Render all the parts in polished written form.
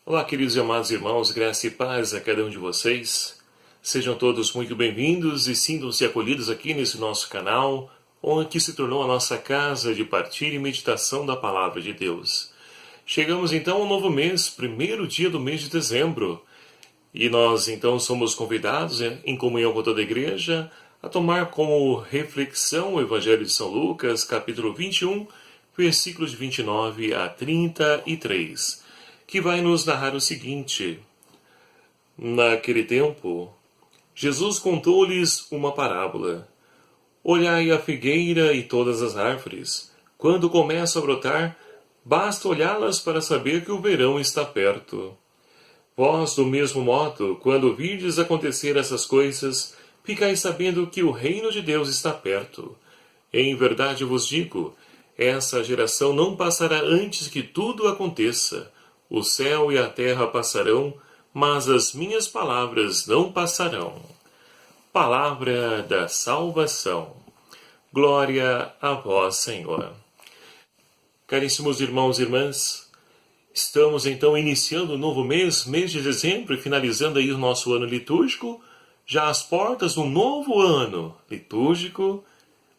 Olá, queridos e amados irmãos, graça e paz a cada um de vocês. Sejam todos muito bem-vindos e sintam-se acolhidos aqui nesse nosso canal, onde se tornou a nossa casa de partilha e meditação da Palavra de Deus. Chegamos então ao novo mês, primeiro dia do mês de dezembro, e nós então somos convidados, em comunhão com toda a igreja, a tomar como reflexão o Evangelho de São Lucas, capítulo 21, versículos de 29 a 33, que vai nos narrar o seguinte: Naquele tempo, Jesus contou-lhes uma parábola. Olhai a figueira e todas as árvores. Quando começam a brotar, basta olhá-las para saber que o verão está perto. Vós, do mesmo modo, quando virdes acontecer essas coisas, ficais sabendo que o reino de Deus está perto. Em verdade vos digo, essa geração não passará antes que tudo aconteça. O céu e a terra passarão, mas as minhas palavras não passarão. Palavra da salvação. Glória a vós, Senhor. Caríssimos irmãos e irmãs, estamos então iniciando o novo mês, mês de dezembro, e finalizando aí o nosso ano litúrgico, já às portas do novo ano litúrgico,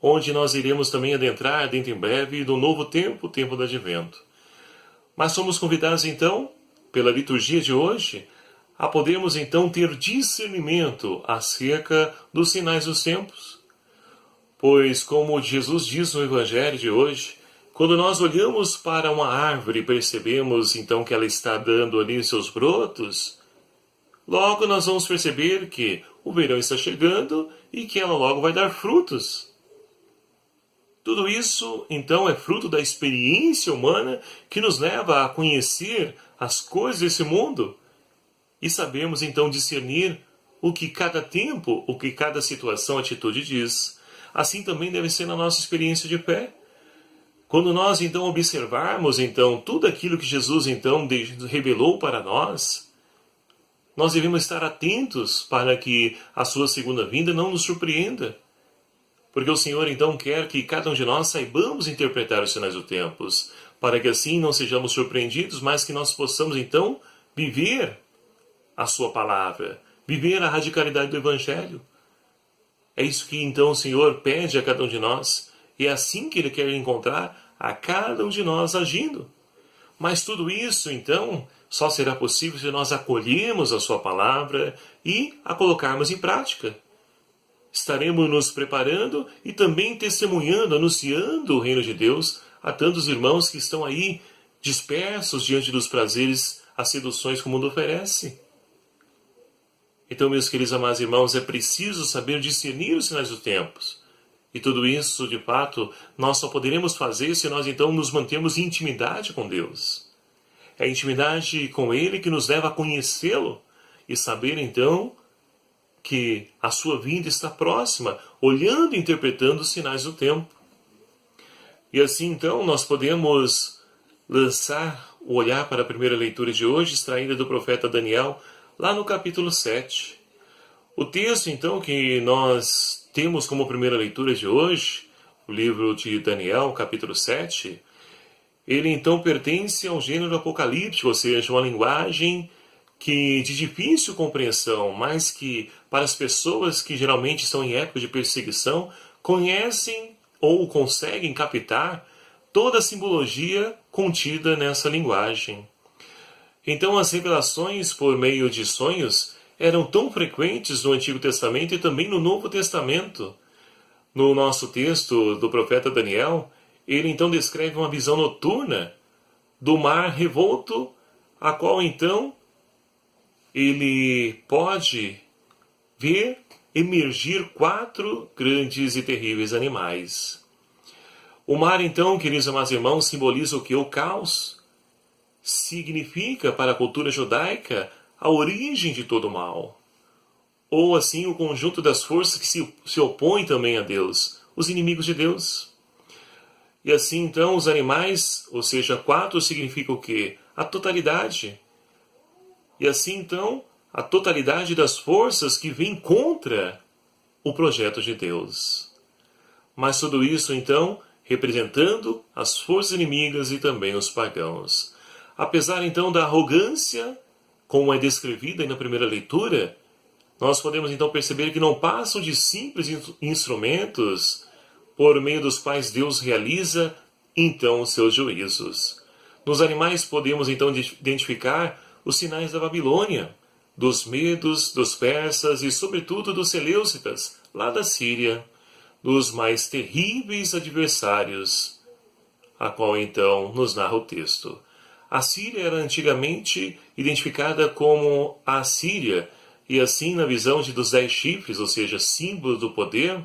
onde nós iremos também adentrar dentro em breve do novo tempo, o tempo do advento. Mas somos convidados então, pela liturgia de hoje, a podermos então ter discernimento acerca dos sinais dos tempos. Pois, como Jesus diz no Evangelho de hoje, quando nós olhamos para uma árvore e percebemos então que ela está dando ali seus brotos, logo nós vamos perceber que o verão está chegando e que ela logo vai dar frutos. Tudo isso, então, é fruto da experiência humana que nos leva a conhecer as coisas desse mundo e sabemos, então, discernir o que cada tempo, o que cada situação, atitude diz. Assim também deve ser na nossa experiência de fé. Quando nós, então, observarmos, então, tudo aquilo que Jesus, então, revelou para nós, nós devemos estar atentos para que a sua segunda vinda não nos surpreenda. Porque o Senhor, então, quer que cada um de nós saibamos interpretar os sinais dos tempos, para que assim não sejamos surpreendidos, mas que nós possamos, então, viver a sua palavra, viver a radicalidade do Evangelho. É isso que, então, o Senhor pede a cada um de nós, e é assim que Ele quer encontrar a cada um de nós agindo. Mas tudo isso, então, só será possível se nós acolhermos a sua palavra e a colocarmos em prática. Estaremos nos preparando e também testemunhando, anunciando o reino de Deus a tantos irmãos que estão aí dispersos diante dos prazeres, as seduções que o mundo oferece. Então, meus queridos amados irmãos, é preciso saber discernir os sinais dos tempos. E tudo isso, de fato, nós só poderemos fazer se nós então nos mantermos em intimidade com Deus. É a intimidade com Ele que nos leva a conhecê-lo e saber então que a sua vinda está próxima, olhando e interpretando os sinais do tempo. E assim, então, nós podemos lançar o olhar para a primeira leitura de hoje, extraída do profeta Daniel, lá no capítulo 7. O texto, então, que nós temos como primeira leitura de hoje, o livro de Daniel, capítulo 7, ele, então, pertence ao gênero apocalíptico, ou seja, uma linguagem que de difícil compreensão, mas que para as pessoas que geralmente estão em época de perseguição, conhecem ou conseguem captar toda a simbologia contida nessa linguagem. Então as revelações por meio de sonhos eram tão frequentes no Antigo Testamento e também no Novo Testamento. No nosso texto do profeta Daniel, ele então descreve uma visão noturna do mar revolto, a qual então ele pode ver emergir 4 grandes e terríveis animais. O mar, então, queridos amados irmãos, simboliza o que? O caos. Significa, para a cultura judaica, a origem de todo o mal. Ou, assim, o conjunto das forças que se opõem também a Deus, os inimigos de Deus. E assim, então, os animais, ou seja, 4 significa o quê? A totalidade. E assim, então, a totalidade das forças que vêm contra o projeto de Deus. Mas tudo isso, então, representando as forças inimigas e também os pagãos. Apesar então da arrogância, como é descrevida aí na primeira leitura, nós podemos então perceber que não passam de simples instrumentos por meio dos quais Deus realiza então os seus juízos. Nos animais podemos então identificar os sinais da Babilônia, dos medos, dos persas e sobretudo dos seleucitas, lá da Síria, dos mais terríveis adversários, a qual então nos narra o texto. A Síria era antigamente identificada como a Assíria, e assim na visão dos 10 chifres, ou seja, símbolo do poder,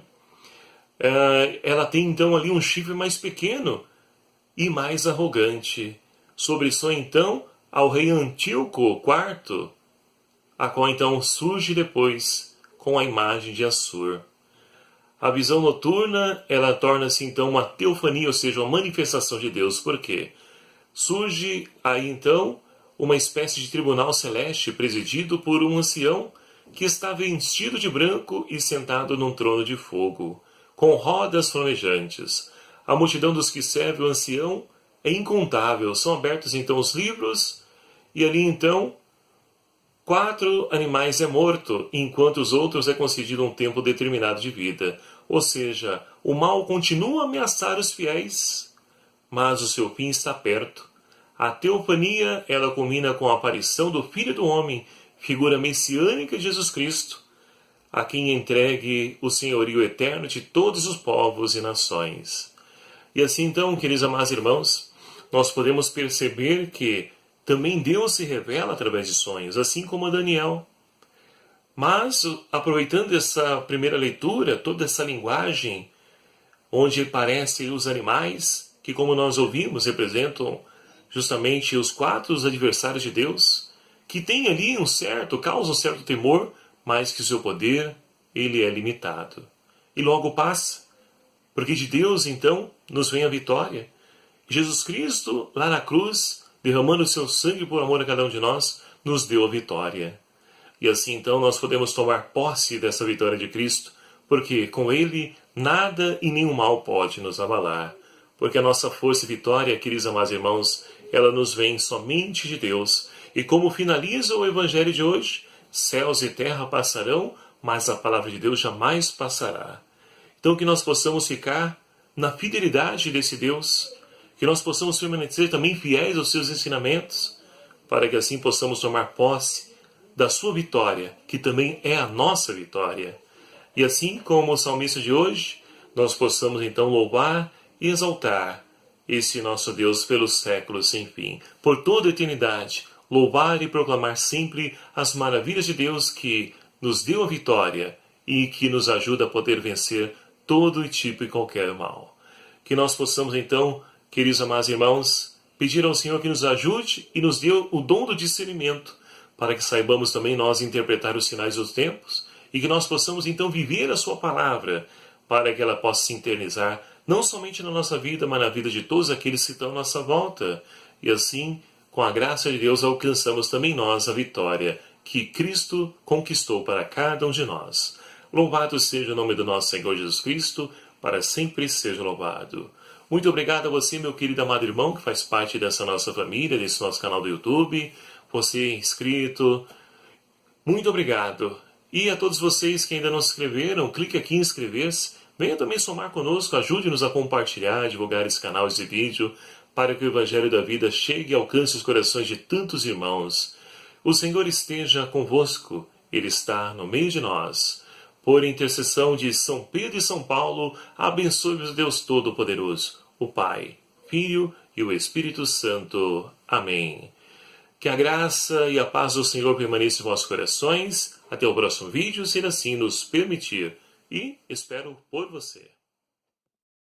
ela tem então ali um chifre mais pequeno e mais arrogante. Sobressoi então ao rei Antíoco IV, a qual então surge depois com a imagem de Assur. A visão noturna, ela torna-se então uma teofania, ou seja, uma manifestação de Deus. Por quê? Surge aí então uma espécie de tribunal celeste presidido por um ancião que está vestido de branco e sentado num trono de fogo, com rodas flamejantes. A multidão dos que serve o ancião é incontável. São abertos então os livros e ali então 4 animais é morto, enquanto os outros é concedido um tempo determinado de vida. Ou seja, o mal continua a ameaçar os fiéis, mas o seu fim está perto. A teofania, ela culmina com a aparição do Filho do Homem, figura messiânica de Jesus Cristo, a quem entregue o senhorio eterno de todos os povos e nações. E assim então, queridos amados irmãos, nós podemos perceber que também Deus se revela através de sonhos, assim como a Daniel. Mas, aproveitando essa primeira leitura, toda essa linguagem, onde aparecem os animais, que como nós ouvimos, representam justamente os 4 adversários de Deus, que tem ali causa um certo temor, mas que o seu poder, ele é limitado. E logo passa, porque de Deus, então, nos vem a vitória. Jesus Cristo, lá na cruz, derramando o seu sangue por amor a cada um de nós, nos deu a vitória. E assim, então, nós podemos tomar posse dessa vitória de Cristo, porque com Ele nada e nenhum mal pode nos abalar. Porque a nossa força e vitória, queridos amados irmãos, ela nos vem somente de Deus. E como finaliza o Evangelho de hoje, céus e terra passarão, mas a palavra de Deus jamais passará. Então que nós possamos ficar na fidelidade desse Deus, que nós possamos permanecer também fiéis aos seus ensinamentos, para que assim possamos tomar posse da sua vitória, que também é a nossa vitória. E assim como o salmista de hoje, nós possamos então louvar e exaltar esse nosso Deus pelos séculos sem fim, por toda a eternidade, louvar e proclamar sempre as maravilhas de Deus que nos deu a vitória e que nos ajuda a poder vencer todo tipo e qualquer mal. Que nós possamos então, queridos amados irmãos, pedir ao Senhor que nos ajude e nos dê o dom do discernimento, para que saibamos também nós interpretar os sinais dos tempos e que nós possamos então viver a sua palavra, para que ela possa se internizar não somente na nossa vida, mas na vida de todos aqueles que estão à nossa volta. E assim, com a graça de Deus, alcançamos também nós a vitória que Cristo conquistou para cada um de nós. Louvado seja o nome do nosso Senhor Jesus Cristo, para sempre seja louvado. Muito obrigado a você, meu querido amado irmão, que faz parte dessa nossa família, desse nosso canal do YouTube, você inscrito. Muito obrigado. E a todos vocês que ainda não se inscreveram, clique aqui em inscrever-se. Venha também somar conosco, ajude-nos a compartilhar, divulgar esse canal, esse vídeo, para que o Evangelho da Vida chegue e alcance os corações de tantos irmãos. O Senhor esteja convosco, Ele está no meio de nós. Por intercessão de São Pedro e São Paulo, abençoe-vos Deus Todo-Poderoso, o Pai, Filho e o Espírito Santo. Amém. Que a graça e a paz do Senhor permaneçam em vossos corações. Até o próximo vídeo, se ele assim nos permitir. E espero por você.